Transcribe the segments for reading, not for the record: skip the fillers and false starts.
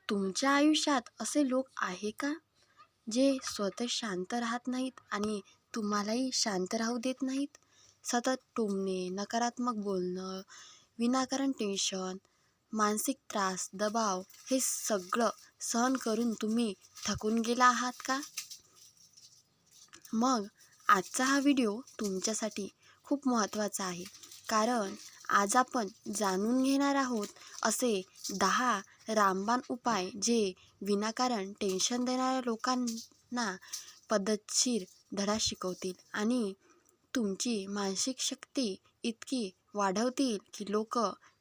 तुमच्या आयुष्यात असे लोक आहे का जे स्वतः शांत राहत नाहीत आणि तुम्हालाही शांत राहू देत नाहीत? सतत टोमणे, नकारात्मक बोलणं, विनाकारण टेन्शन, मानसिक त्रास, दबाव हे सगळं सहन करून तुम्ही थकून गेला आहात का? मग आजचा हा व्हिडिओ तुमच्यासाठी खूप महत्त्वाचा आहे, कारण आज आपण जाणून घेणार आहोत असे 10 रामबाण उपाय जे विनाकारण टेन्शन देणाऱ्या लोकांना पद्धतशीर धडा शिकवतील आणि तुमची मानसिक शक्ती इतकी वाढवतील की लोक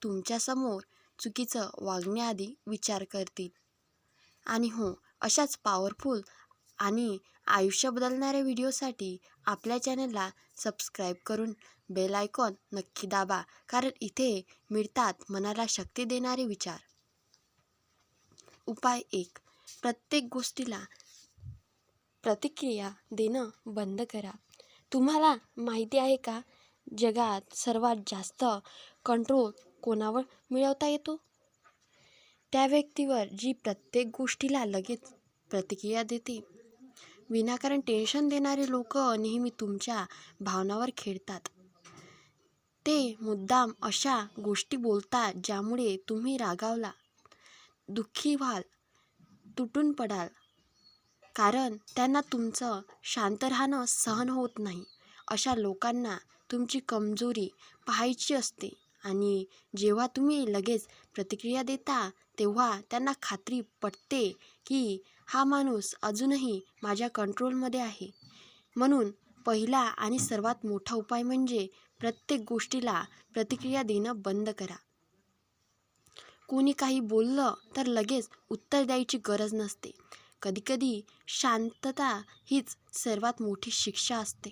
तुमच्यासमोर चुकीचं वागण्याआधी विचार करतील. आणि हो, अशाच पॉवरफुल आणि आयुष्य बदलणाऱ्या व्हिडिओसाठी आपल्या चॅनलला सबस्क्राईब करून बेल आयकॉन नक्की दाबा, कारण इथे मिळतात मनाला शक्ती देणारे विचार. उपाय 1. प्रत्येक गोष्टीला प्रतिक्रिया देणं बंद करा. तुम्हाला माहिती आहे का, जगात सर्वात जास्त कंट्रोल कोणावर मिळवता येतो? त्या व्यक्तीवर जी प्रत्येक गोष्टीला लगेच प्रतिक्रिया देते. विनाकारण टेन्शन देणारे लोक नेहमी तुमच्या भावनांवर खेळतात. ते मुद्दाम अशा गोष्टी बोलतात ज्यामुळे तुम्ही रागावला, दुःखी व्हाल, तुटून पडाल, कारण त्यांना तुमचं शांत राहणं सहन होत नाही. अशा लोकांना तुमची कमजोरी पाहायची असते आणि जेव्हा तुम्ही लगेच प्रतिक्रिया देता तेव्हा त्यांना खात्री पटते की हा माणूस अजूनही माझ्या कंट्रोलमध्ये आहे. म्हणून पहिला आणि सर्वात मोठा उपाय म्हणजे प्रत्येक गोष्टीला प्रतिक्रिया देणं बंद करा. कोणी काही बोललं तर लगेच उत्तर द्यायची गरज नसते. कधीकधी शांतता हीच सर्वात मोठी शिक्षा असते,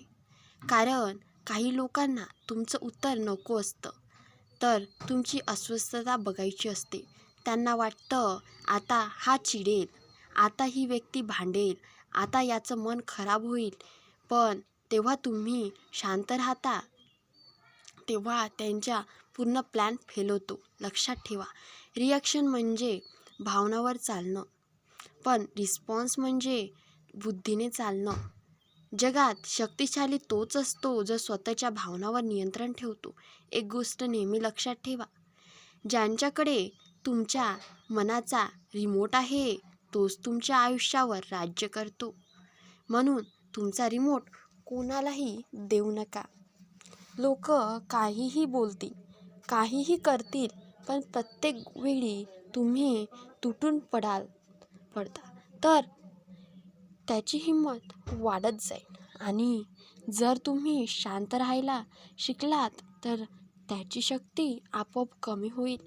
कारण काही लोकांना तुमचं उत्तर नको असतं, तर तुमची अस्वस्थता बघायची असते. त्यांना वाटतं आता हा चिडेल, आता ही व्यक्ती भांडेल, आता याचं मन खराब होईल. पण तेव्हा तुम्ही शांत राहता तेव्हा त्यांचा पूर्ण प्लॅन फेल होतो. लक्षात ठेवा, रिॲक्शन म्हणजे भावनावर चालणं, पण रिस्पॉन्स म्हणजे बुद्धीने चालणं. जगात शक्तिशाली तोच असतो जो स्वतःच्या भावनांवर नियंत्रण ठेवतो. एक गोष्ट नेहमी लक्षात ठेवा, ज्यांच्याकडे तुमच्या मनाचा रिमोट आहे तोच तुमच्या आयुष्यावर राज्य करतो. म्हणून तुमचा रिमोट कोणालाही देऊ नका. लोक काहीही बोलतील, काहीही करतील, पण प्रत्येक वेळी तुम्ही तुटून पडता तर त्याची हिंमत वाढत जाईल. आणि जर तुम्ही शांत राहायला शिकलात तर त्याची शक्ती आपोआप कमी होईल.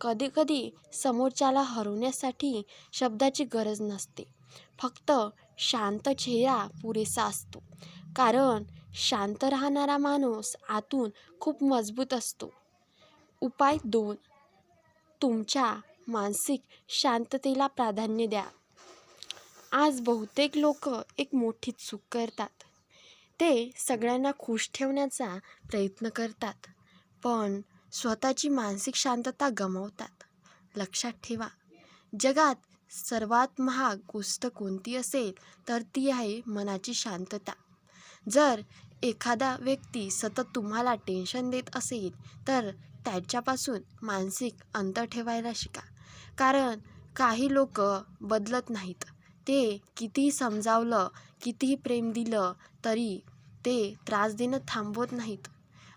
कधीकधी समोरच्याला हरवण्यासाठी शब्दाची गरज नसते, फक्त शांत चेहरा पुरेसा असतो, कारण शांत राहणारा माणूस आतून खूप मजबूत असतो. उपाय 2. तुमच्या मानसिक शांततेला प्राधान्य द्या. आज बहुतेक लोक एक मोठी चूक करतात. ते सगळ्यांना खुश ठेवण्याचा प्रयत्न करतात, पण स्वतःची मानसिक शांतता गमावतात. लक्षात ठेवा, जगात सर्वात महाग गोष्ट कोणती असेल तर ती आहे मनाची शांतता. जर एखादा व्यक्ती सतत तुम्हाला टेन्शन देत असेल तर त्याच्यापासून मानसिक अंतर ठेवायला शिका, कारण काही लोक बदलत नाहीत. ते कितीही समजावलं, कितीही प्रेम दिलं तरी ते त्रास देणं थांबवत नाहीत.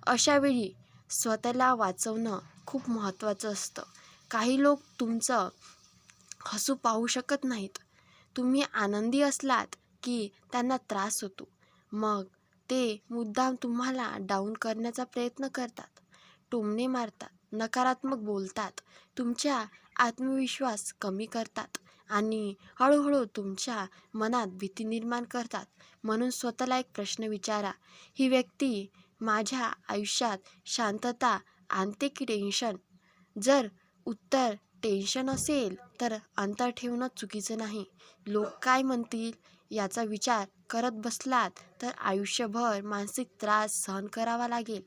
अशावेळी स्वतःला वाचवणं खूप महत्त्वाचं असतं. काही लोक तुमचं हसू पाहू शकत नाहीत. तुम्ही आनंदी असलात की त्यांना त्रास होतो. मग ते मुद्दाम तुम्हाला डाऊन करण्याचा प्रयत्न करतात, टोमणे मारतात, नकारात्मक बोलतात, तुमचा आत्मविश्वास कमी करतात आणि हळूहळू तुमच्या मनात भीती निर्माण करतात. म्हणून स्वतःला एक प्रश्न विचारा, ही व्यक्ती माझ्या आयुष्यात शांतता आणते की टेन्शन? जर उत्तर टेन्शन असेल तर अंतर ठेवणं चुकीचं नाही. लोक काय म्हणतील याचा विचार करत बसलात तर आयुष्यभर मानसिक त्रास सहन करावा लागेल.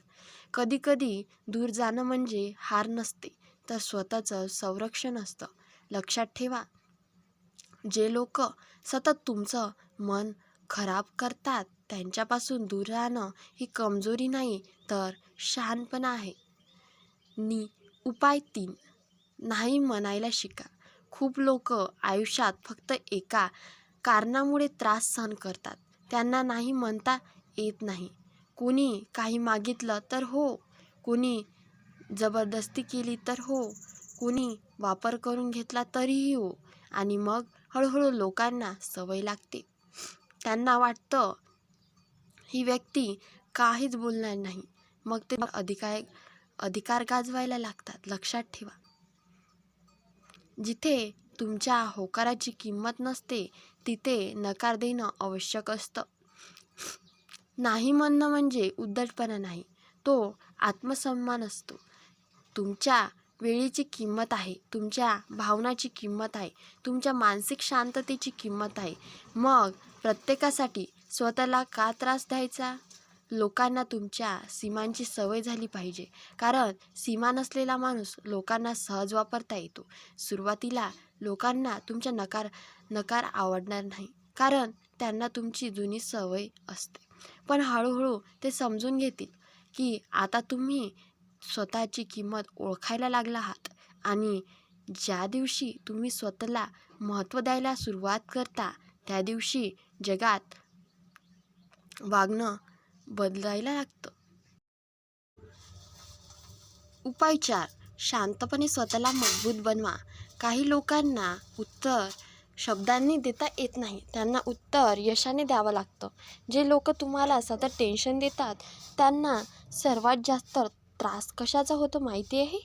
कधीकधी दूर जाणं म्हणजे हार नसते, तर स्वतःचं संरक्षण असतं. लक्षात ठेवा, जे लोक सतत तुमचं मन खराब करतात त्यांच्यापासून दूर राहणं ही कमजोरी नाही तर शहाणपणा आहे. उपाय 3. नाही म्हणायला शिका. खूप लोक आयुष्यात फक्त एका कारणामुळे त्रास सहन करतात. त्यांना नाही म्हणता येत नाही. कोणी काही मागितलं तर हो, कोणी जबरदस्ती केली तर हो, कोणी वापर करून घेतला तरीही हो. आणि मग हळूहळू लोकांना सवय लागते. त्यांना वाटतं ही व्यक्ती काहीच बोलणार नाही. मग ते अधिकार गाजवायला लागतात. लक्षात ठेवा, जिथे तुमच्या होकाराची किंमत नसते तिथे नकार देणं आवश्यक असतं. नाही म्हणणं म्हणजे उद्धटपणा नाही, तो आत्मसन्मान असतो. तुमच्या वेळेची किंमत आहे, तुमच्या भावनाची किंमत आहे, तुमच्या मानसिक शांततेची किंमत आहे. मग प्रत्येकासाठी स्वतःला का त्रास द्यायचा? लोकांना तुमच्या सीमांची सवय झाली पाहिजे, कारण सीमा नसलेला माणूस लोकांना सहज वापरता येतो. सुरुवातीला लोकांना तुमच्या नकार आवडणार नाही, कारण त्यांना तुमची जुनी सवय असते. पण हळूहळू ते समजून घेतील की आता तुम्ही स्वतःची किंमत ओळखायला लागला आहात. आणि ज्या दिवशी तुम्ही स्वतःला महत्त्व द्यायला सुरुवात करता त्या दिवशी जगात वागणं बदलायला लागतं. उपाय 4. शांतपणे स्वतःला मजबूत बनवा. काही लोकांना उत्तर शब्दांनी देता येत नाही, त्यांना उत्तर यशाने द्यावं लागतं. जे लोक तुम्हाला सतत टेन्शन देतात त्यांना सर्वात जास्त त्रास कशाचा होतो माहिती आहे?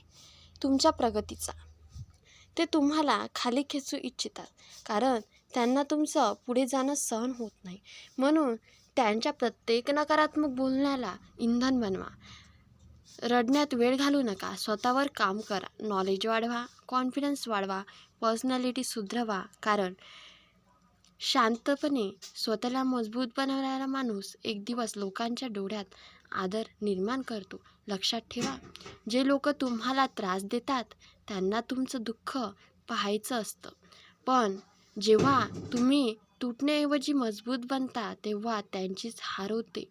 तुमच्या प्रगतीचा. ते तुम्हाला खाली खेचू इच्छितात, कारण त्यांना तुमचं पुढे जाणं सहन होत नाही. म्हणून त्यांच्या प्रत्येक नकारात्मक बोलण्याला इंधन बनवा. रडण्यात वेळ घालू नका. स्वतःवर काम करा. नॉलेज वाढवा, कॉन्फिडन्स वाढवा, पर्सनॅलिटी सुधरवा. कारण शांतपणे स्वतःला मजबूत बनवणारा माणूस एक दिवस लोकांच्या डोळ्यात आदर निर्माण करतो. लक्षात ठेवा, जे लोक तुम्हाला त्रास देतात त्यांना तुमचं दुःख पाहायचं असतं. पण जेव्हा तुम्ही तुटण्याऐवजी मजबूत बनता तेव्हा त्यांचीच हार होते.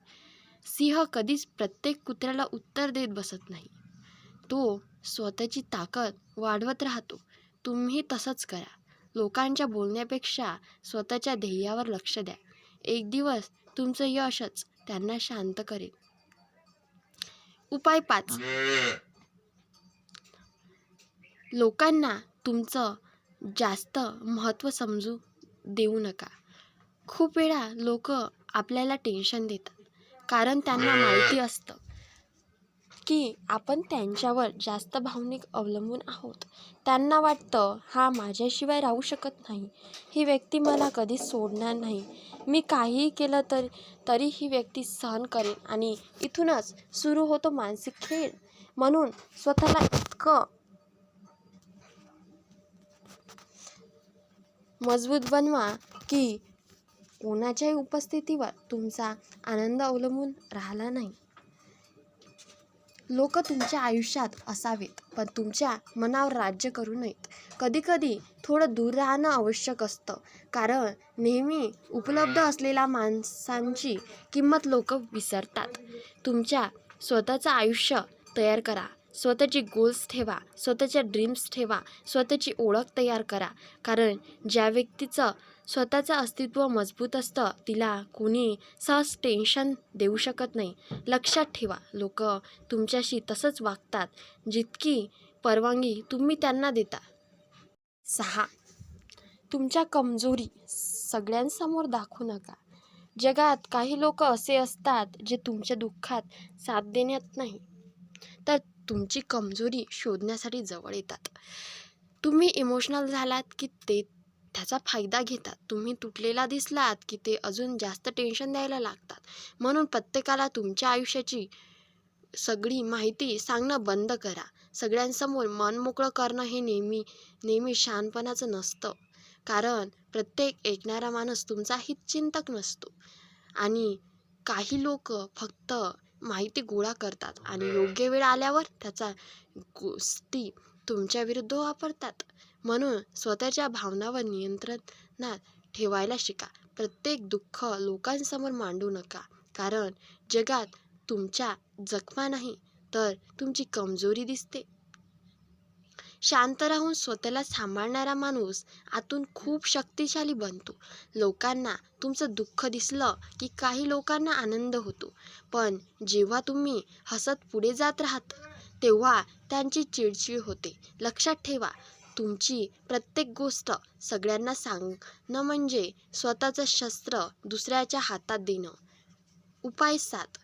सिंह कधीच प्रत्येक कुत्र्याला उत्तर देत बसत नाही, तो स्वतःची ताकद वाढवत राहतो. तुम्ही तसंच करा. लोकांच्या बोलण्यापेक्षा स्वतःच्या ध्येयावर लक्ष द्या. एक दिवस तुमचं यशच त्यांना शांत करेल. उपाय 5. लोकांना तुमचं जास्त महत्त्व समजू देऊ नका. खूप वेळा लोक आपल्याला टेन्शन देतात कारण त्यांना माहिती असतं की आपण त्यांच्यावर जास्त भावनिक अवलंबून आहोत. त्यांना वाटतं हा माझ्याशिवाय राहू शकत नाही, ही व्यक्ती मला कधीच सोडणार नाही, मी काहीही केलं तरी ही व्यक्ती सहन करेल. आणि इथूनच सुरू होतो मानसिक खेळ. म्हणून स्वतःला इतकं मजबूत बनवा की कोणाच्याही उपस्थितीवर तुमचा आनंद अवलंबून राहिला नाही. लोक तुमच्या आयुष्यात असावेत पण तुमच्या मनावर राज्य करू नयेत. कधीकधी थोडं दूर राहणं आवश्यक असतं, कारण नेहमी उपलब्ध असलेल्या माणसांची किंमत लोक विसरतात. तुमच्या स्वतःचं आयुष्य तयार करा. स्वतःचे गोल्स ठेवा, स्वतःच्या ड्रीम्स ठेवा, स्वतःची ओळख तयार करा. कारण ज्या व्यक्तीचं स्वतःचं अस्तित्व मजबूत असतं तिला कोणी सहज टेन्शन देऊ शकत नाही. लक्षात ठेवा, लोक तुमच्याशी तसंच वागतात जितकी परवानगी तुम्ही त्यांना देता. 6. तुमच्या कमजोरी सगळ्यांसमोर दाखवू नका. जगात काही लोक असे असतात जे तुमच्या दुःखात साथ देण्यात नाही तर तुमची कमजोरी शोधण्यासाठी जवळ येतात. तुम्ही इमोशनल झालात की ते त्याचा फायदा घेतात. तुम्ही तुटलेला दिसलात की ते अजून जास्त टेन्शन द्यायला लागतात. म्हणून प्रत्येकाला तुमच्या आयुष्याची सगळी माहिती सांगणं बंद करा. सगळ्यांसमोर मन मोकळं करणं हे नेहमी शहाणपणाचं नसतं, कारण प्रत्येक ऐकणारा माणूस तुमचा हितचिंतक नसतो. आणि काही लोक फक्त माहिती गोळा करतात आणि योग्य वेळ आल्यावर त्याचा गोष्टी तुमच्या विरुद्ध वापरतात. म्हणून स्वतःच्या भावनांवर नियंत्रणात ठेवायला शिका. प्रत्येक दुःख लोकांसमोर मांडू नका, कारण जगात तुमच्या जखमा नाही तर तुमची कमजोरी दिसते. शांत राहून स्वतःला सांभाळणारा माणूस आतून खूप शक्तिशाली बनतो. लोकांना तुमचं दुःख दिसलं की काही लोकांना आनंद होतो, पण जेव्हा तुम्ही हसत पुढे जात राहता तेव्हा त्यांची चिडचिड होते. लक्षात ठेवा, तुमची प्रत्येक गोष्ट सगळ्यांना सांगणं म्हणजे स्वतःचं शस्त्र दुसऱ्याच्या हातात देणं. उपाय 7.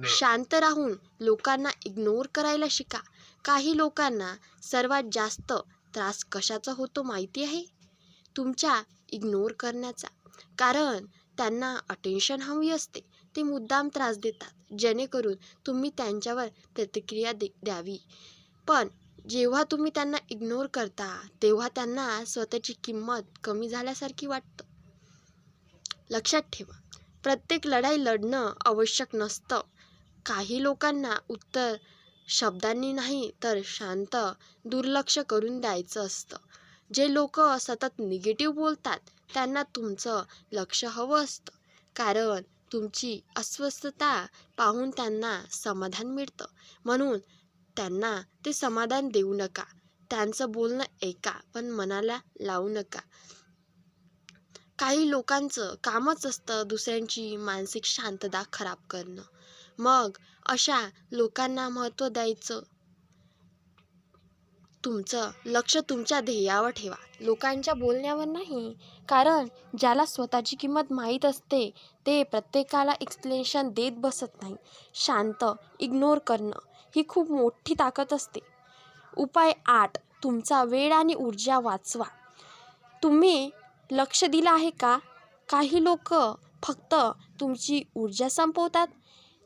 शांत राहून लोकांना इग्नोर करायला शिका. काही लोकांना सर्वात जास्त त्रास कशाचा होतो माहिती आहे? तुमच्या इग्नोर करण्याचा. कारण त्यांना अटेन्शन हवी असते. ते मुद्दाम त्रास देतात जेणेकरून तुम्ही त्यांच्यावर प्रतिक्रिया द्यावी. पण जेव्हा तुम्ही त्यांना इग्नोर करता तेव्हा त्यांना स्वतःची किंमत कमी झाल्यासारखी वाटतं. लक्षात ठेवा, प्रत्येक लढाई लढणं आवश्यक नसतं. काही लोकांना उत्तर शब्दांनी नाही तर शांत दुर्लक्ष करून द्यायचं असतं. जे लोक सतत निगेटिव्ह बोलतात त्यांना तुमचं लक्ष हवं असतं, कारण तुमची अस्वस्थता पाहून त्यांना समाधान मिळतं. म्हणून त्यांना ते समाधान देऊ नका. त्यांचं बोलणं ऐका, पण मनाला लावू नका. काही लोकांचं कामच असतं दुसऱ्यांची मानसिक शांतता खराब करणं. मग अशा लोकांना महत्त्व द्यायचं. तुमचं लक्ष तुमच्या ध्येयावर ठेवा, लोकांच्या बोलण्यावर नाही. कारण ज्याला स्वतःची किंमत माहीत असते ते प्रत्येकाला एक्सप्लेनेशन देत बसत नाही. शांत इग्नोर करणं ही खूप मोठी ताकद असते. उपाय 8. तुमचा वेळ आणि ऊर्जा वाचवा. तुम्ही लक्ष दिलं आहे का? काही लोक फक्त तुमची ऊर्जा संपवतात.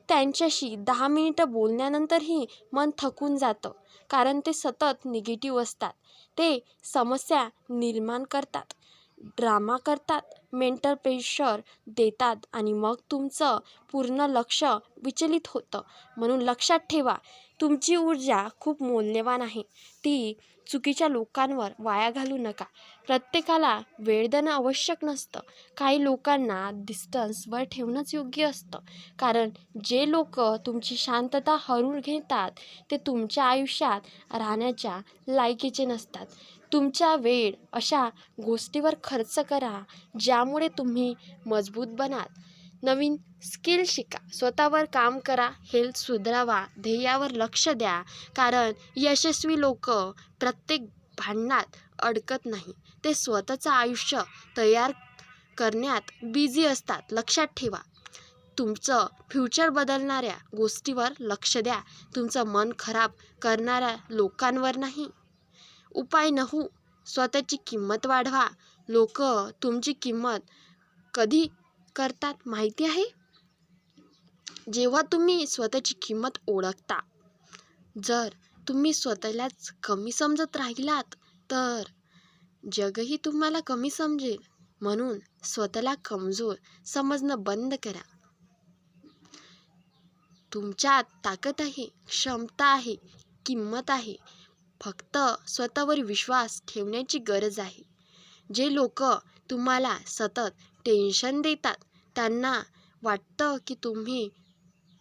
त्यांच्याशी 10 मिनिटं बोलल्यानंतरही मन थकून जातं, कारण ते सतत निगेटिव्ह असतात. ते समस्या निर्माण करतात, ड्रामा करतात, मेंटल प्रेशर देतात आणि मग तुमचं पूर्ण लक्ष विचलित होतं. म्हणून लक्षात ठेवा, तुमची ऊर्जा खूप मौल्यवान आहे. ती चुकीच्या लोकांवर वाया घालू नका. प्रत्येकाला वेळ देणं आवश्यक नसतं. काही लोकांना डिस्टन्सवर ठेवणंच योग्य असतं, कारण जे लोक तुमची शांतता हरवून घेतात ते तुमच्या आयुष्यात राहण्याच्या लायकीचे नसतात. तुमचा वेळ अशा गोष्टीवर खर्च करा ज्यामुळे तुम्ही मजबूत बनाल. नवीन स्किल शिका, स्वतःवर काम करा, हेल्थ सुधारावा, ध्येयावर लक्ष द्या. कारण यशस्वी लोक प्रत्येक भांडणात अडकत नाही, ते स्वतःचं आयुष्य तयार करण्यात बिझी असतात. लक्षात ठेवा, तुमचं फ्युचर बदलणाऱ्या गोष्टीवर लक्ष द्या, तुमचं मन खराब करणाऱ्या लोकांवर नाही. उपाय 9. स्वतःची किंमत वाढवा. लोक तुमची किंमत कधी करतात माहिती आहे? जेव्हा तुम्ही स्वतःची किंमत ओळखता. जर तुम्ही स्वतःलाच कमी समजत राहिलात तर जगही तुम्हाला कमी समजेल. म्हणून स्वतःला कमजोर समजणं बंद करा. तुमच्यात ताकद आहे, क्षमता आहे, किंमत आहे. फक्त स्वतःवर विश्वास ठेवण्याची गरज आहे. जे लोक तुम्हाला सतत टेन्शन देतात त्यांना वाटतं की तुम्ही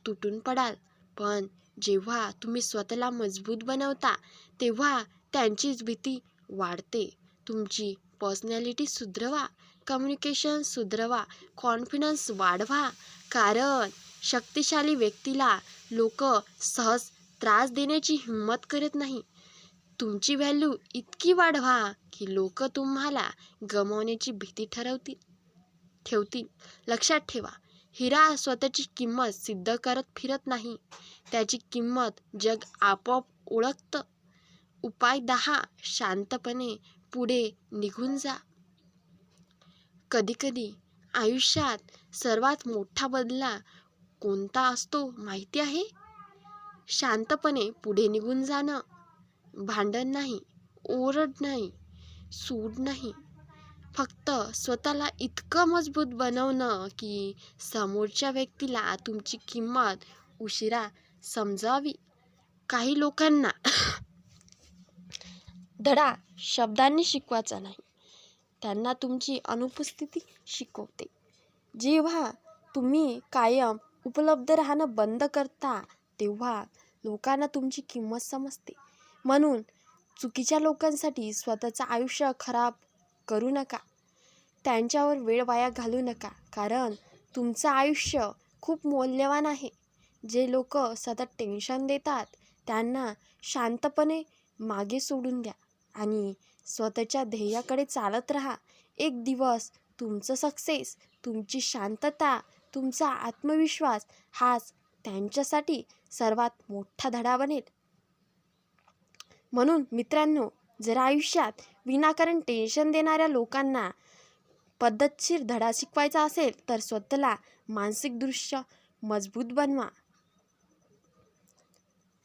तुटून पडाल, पण जेव्हा तुम्ही स्वतःला मजबूत बनवता तेव्हा त्यांचीच भीती वाढते. तुमची पर्सनॅलिटी सुधारवा, कम्युनिकेशन सुधारवा, कॉन्फिडन्स वाढवा. कारण शक्तिशाली व्यक्तीला लोक सहज त्रास देण्याची हिंमत करत नाही. तुमची व्हॅल्यू इतकी वाढवा की लोक तुम्हाला गमावण्याची भीती ठेवतील. लक्षात ठेवा, हिरा स्वतःची किंमत सिद्ध करत फिरत नाही, त्याची किंमत जग आपोआप ओळखतं. उपाय 10. शांतपणे पुढे निघून जा. कधीकधी आयुष्यात सर्वात मोठा बदला कोणता असतो माहिती आहे? शांतपणे पुढे निघून जाणं. भांडण नाही, ओरड नाही, सूड नाही. फक्त स्वतःला इतकं मजबूत बनवणं की समोरच्या व्यक्तीला तुमची किंमत उशिरा समजावी. काही लोकांना धडा शब्दांनी शिकवायचा नाही, त्यांना तुमची अनुपस्थिती शिकवते. जेव्हा तुम्ही कायम उपलब्ध राहणं बंद करता तेव्हा लोकांना तुमची किंमत समजते. म्हणून चुकीच्या लोकांसाठी स्वतःचं आयुष्य खराब करू नका, त्यांच्यावर वेळ वाया घालवू नका, कारण तुमचं आयुष्य खूप मौल्यवान आहे. जे लोक सतत टेन्शन देतात त्यांना शांतपणे मागे सोडून द्या आणि स्वतःच्या ध्येयाकडे चालत राहा. एक दिवस तुमचं सक्सेस, तुमची शांतता, तुमचा आत्मविश्वास हाच त्यांच्यासाठी सर्वात मोठा धडा बनेल. म्हणून मित्रांनो, जर आयुष्यात विनाकारण टेन्शन देणाऱ्या लोकांना पद्धतशीर धडा शिकवायचा असेल तर स्वतःला मानसिकदृष्ट्या मजबूत बनवा.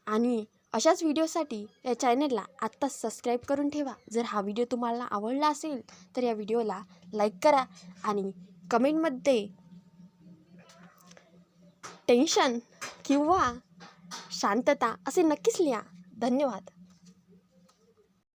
आणि अशाच व्हिडिओसाठी या चॅनलला आत्ताच सबस्क्राईब करून ठेवा. जर हा व्हिडिओ तुम्हाला आवडला असेल तर या व्हिडिओला लाईक करा आणि कमेंटमध्ये टेन्शन किंवा शांतता असे नक्कीच लिहा. धन्यवाद.